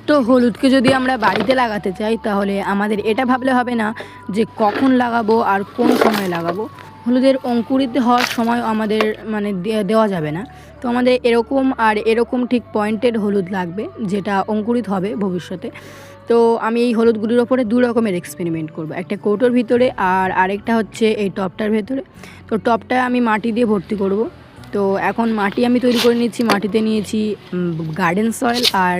তো হলুদকে যদি আমরা বাড়িতে লাগাতে চাই তাহলে আমাদের এটা ভাবলে হবে না যে কখন লাগাবো আর কোন সময় লাগাবো। হলুদের অঙ্কুরিত হওয়ার সময় আমাদের মানে দেওয়া যাবে না। তো আমাদের এরকম আর এরকম ঠিক পয়েন্টেড হলুদ লাগবে যেটা অঙ্কুরিত হবে ভবিষ্যতে। তো আমি এই হলুদগুলির ওপরে দু রকমের এক্সপেরিমেন্ট করব, একটা কৌটোর ভিতরে আর আরেকটা হচ্ছে এই টবটার ভেতরে। তো টবটা আমি মাটি দিয়ে ভর্তি করব। তো এখন মাটি আমি তৈরি করে নিচ্ছি। মাটিতে নিয়েছি গার্ডেন সয়েল আর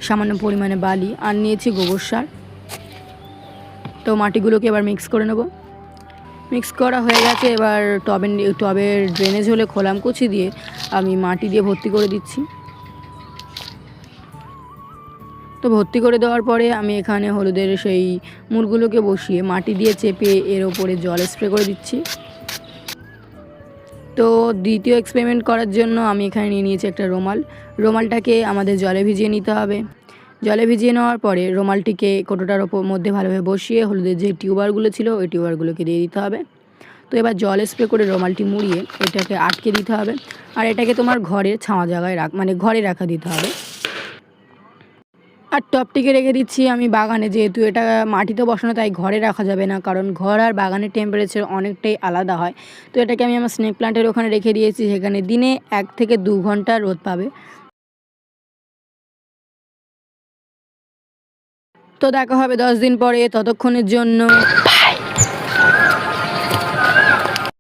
সামান্য পরিমাণে বালি, আর নিয়েছি গোবর সার। তো মাটিগুলোকে এবার মিক্স করে নেব। মিক্স করা হয়ে গেছে। এবার টবের ড্রেনেজ হলে খোলামকুচি দিয়ে আমি মাটি দিয়ে ভর্তি করে দিচ্ছি। তো ভর্তি করে দেওয়ার পরে আমি এখানে হলুদের সেই মূলগুলোকে বসিয়ে মাটি দিয়ে চেপে এর ওপরে জল স্প্রে করে দিচ্ছি। তো দ্বিতীয় এক্সপেরিমেন্ট করার জন্য আমি এখানে নিয়ে নিয়েছি একটা রুমাল। রুমালটাকে আমাদের জলে ভিজিয়ে নিতে হবে। জলে ভিজিয়ে নেওয়ার পরে রুমালটিকে কৌটোটার মধ্যে ভালোভাবে বসিয়ে হলুদের যে টিউবারগুলো ছিল ওই টিউবারগুলোকে দিয়ে দিতে হবে। তো এবার জল স্প্রে করে রুমালটি মুড়িয়ে এটাকে আটকে দিতে হবে। আর এটাকে তোমার ঘরের ছাওয়া জায়গায় মানে ঘরে রাখা দিতে হবে। আর টবটিকে রেখে দিচ্ছি আমি বাগানে, যেহেতু এটা মাটিতে বসানো তাই ঘরে রাখা যাবে না, কারণ ঘর আর বাগানের টেম্পারেচার অনেকটাই আলাদা হয়। তো এটাকে আমি আমার স্নেক প্লান্টের ওখানে রেখে দিয়েছি, সেখানে দিনে 1 থেকে 2 ঘন্টা রোদ পাবে। তো দেখা হবে 10 দিন পরে। ততক্ষণের জন্য